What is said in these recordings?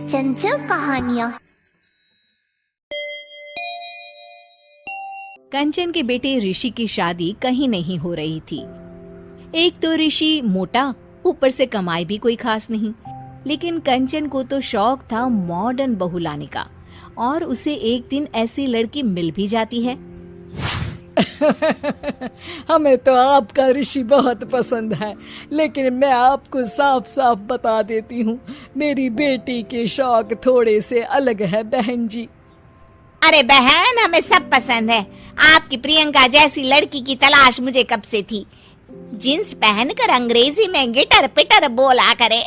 चंचल कहानियाँ। कंचन के बेटे ऋषि की शादी कहीं नहीं हो रही थी। एक तो ऋषि मोटा, ऊपर से कमाई भी कोई खास नहीं। लेकिन कंचन को तो शौक था मॉडर्न बहू लाने का, और उसे एक दिन ऐसी लड़की मिल भी जाती है। हमें तो आपका ऋषि बहुत पसंद है, लेकिन मैं आपको साफ साफ बता देती हूँ, मेरी बेटी के शौक थोड़े से अलग है बहन जी। अरे बहन, हमें सब पसंद है। आपकी प्रियंका जैसी लड़की की तलाश मुझे कब से थी। जींस पहनकर अंग्रेजी में गिटर पिटर बोला करे।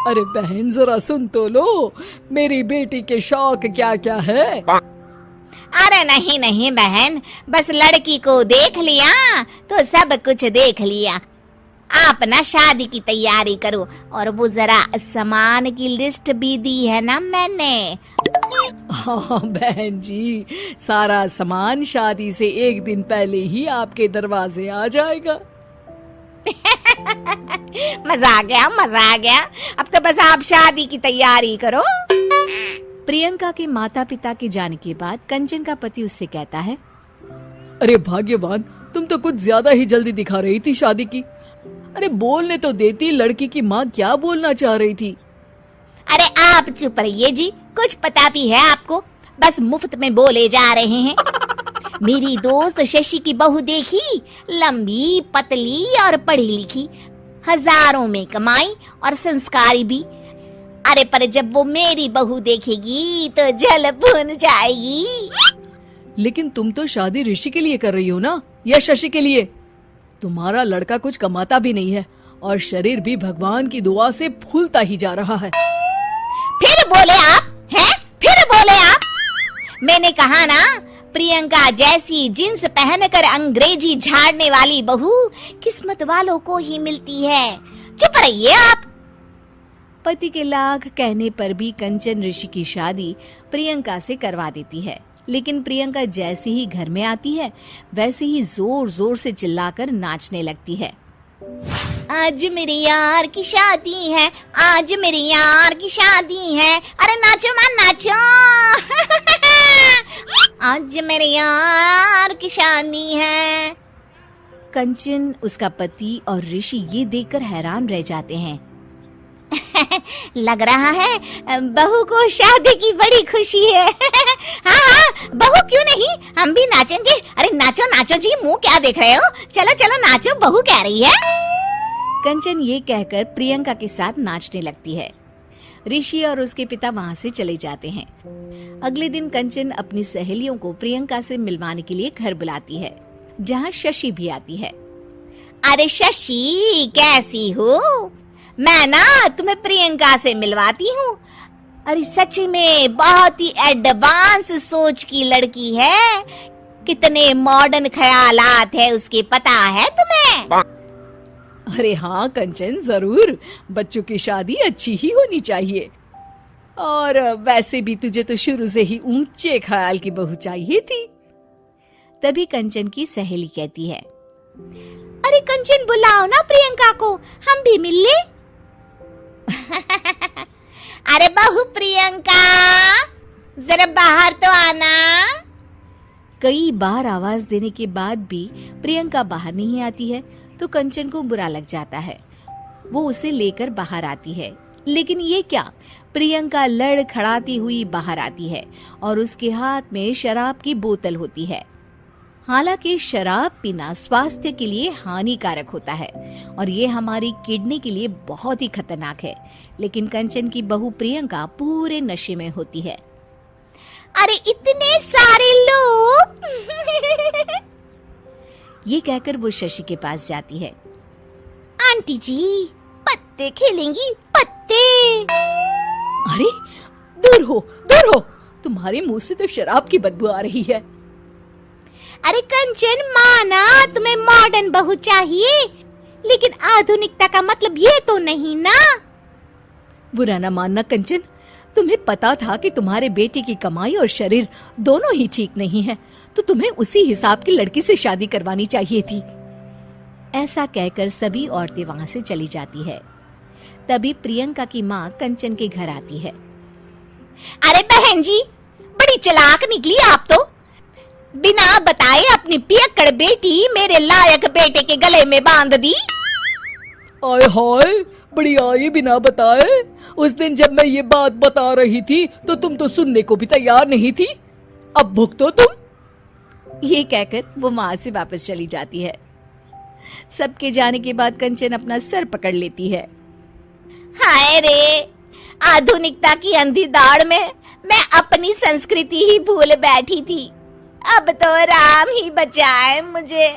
अरे बहन, जरा सुन तो लो, मेरी बेटी के शौक क्या क्या है। अरे नहीं नहीं बहन, बस लड़की को देख लिया तो सब कुछ देख लिया। आप ना शादी की तैयारी करो, और वो जरा सामान की लिस्ट भी दी है ना मैंने। हाँ बहन जी, सारा सामान शादी से एक दिन पहले ही आपके दरवाजे आ जाएगा। मजा आ गया। अब तो बस आप शादी की तैयारी करो। प्रियंका के माता पिता के जाने के बाद कंचन का पति उससे कहता है, अरे भाग्यवान, तुम तो कुछ ज्यादा ही जल्दी दिखा रही थी शादी की। अरे बोलने तो देती, लड़की की माँ क्या बोलना चाह रही थी। अरे आप चुप रहिए जी, कुछ पता भी है आपको, बस मुफ्त में बोले जा रहे हैं। मेरी दोस्त शशि की बहू देखी, लंबी पतली और पढ़ी लिखी, हजारों में कमाई और संस्कारी भी। अरे पर जब वो मेरी बहू देखेगी तो जल भुन जाएगी। लेकिन तुम तो शादी ऋषि के लिए कर रही हो ना, या शशि के लिए? तुम्हारा लड़का कुछ कमाता भी नहीं है, और शरीर भी भगवान की दुआ से फूलता ही जा रहा है। फिर बोले आप हैं? फिर बोले आप? मैंने कहा ना, प्रियंका जैसी जींस पहनकर अंग्रेजी झाड़ने वाली बहू किस्मत वालों को ही मिलती है। चुप रहिए आप। पति के लाख कहने पर भी कंचन ऋषि की शादी प्रियंका से करवा देती है। लेकिन प्रियंका जैसे ही घर में आती है, वैसे ही जोर जोर से चिल्लाकर नाचने लगती है। आज मेरे यार की शादी है, आज मेरे यार की शादी है। अरे नाचो मां नाचो। आज मेरे यार की शादी है। कंचन, उसका पति और ऋषि ये देखकर हैरान रह जाते हैं। लग रहा है बहू को शादी की बड़ी खुशी है। हाँ, बहू क्यों नहीं, हम भी नाचेंगे। अरे नाचो नाचो जी, मुंह क्या देख रहे हो, चलो चलो नाचो, बहू कह रही है। कंचन ये कहकर प्रियंका के साथ नाचने लगती है। ऋषि और उसके पिता वहाँ से चले जाते हैं। अगले दिन कंचन अपनी सहेलियों को प्रियंका से मिलवाने के लिए घर बुलाती है, जहाँ शशि भी आती है। अरे शशि, कैसी हो? मैं ना तुम्हें प्रियंका से मिलवाती हूँ। अरे सच में बहुत ही एडवांस सोच की लड़की है। कितने मॉडर्न ख्यालात है उसके, पता है तुम्हें? अरे हाँ कंचन, जरूर। बच्चों की शादी अच्छी ही होनी चाहिए, और वैसे भी तुझे तो शुरू से ही ऊंचे ख्याल की बहू चाहिए थी। तभी कंचन की सहेली कहती है, अरे कंचन, बुलाओ ना प्रियंका को, हम भी मिल ले। अरे बहू प्रियंका, जरा बाहर तो आना। कई बार आवाज देने के बाद भी प्रियंका बाहर नहीं आती है, तो कंचन को बुरा लग जाता है। वो उसे लेकर बाहर आती है, लेकिन ये क्या, प्रियंका लड़खड़ाती हुई बाहर आती है और उसके हाथ में शराब की बोतल होती है। हालांकि शराब पीना स्वास्थ्य के लिए हानिकारक होता है, और ये हमारी किडनी के लिए बहुत ही खतरनाक है। लेकिन कंचन की बहू प्रियंका पूरे नशे में होती है। अरे इतने सारे लोग। ये कहकर वो शशि के पास जाती है। आंटी जी, पत्ते खेलेंगी, पत्ते। अरे दूर हो, दूर हो, तुम्हारे मुंह से तो शराब की बदबू आ रही है। अरे कंचन, माना तुम्हें मॉडर्न बहू चाहिए, लेकिन आधुनिकता का मतलब ये तो नहीं ना। बुरा ना मानना कंचन, तुम्हें पता था कि तुम्हारे बेटे की कमाई और शरीर दोनों ही ठीक नहीं है, तो तुम्हें उसी हिसाब की लड़की से शादी करवानी चाहिए थी। ऐसा कहकर सभी औरतें वहां से चली जाती है। तभी प्रियंका की माँ कंचन के घर आती है। अरे बहन जी, बड़ी चालाक निकली आप तो। बिना बताए अपनी पियक्कड़ बेटी मेरे लायक बेटे के गले में बांध दी। आय हाय, बड़ी आई बिना बताए। उस दिन जब मैं ये बात बता रही थी तो तुम तो सुनने को भी तैयार नहीं थी। अब भुगतो तुम। ये कहकर वो वहां से वापस चली जाती है। सबके जाने के बाद कंचन अपना सर पकड़ लेती है। हाय रे, आधुनिकता की अंधी दाड़ में मैं अपनी संस्कृति ही भूल बैठी थी। अब तो राम ही बचाए मुझे।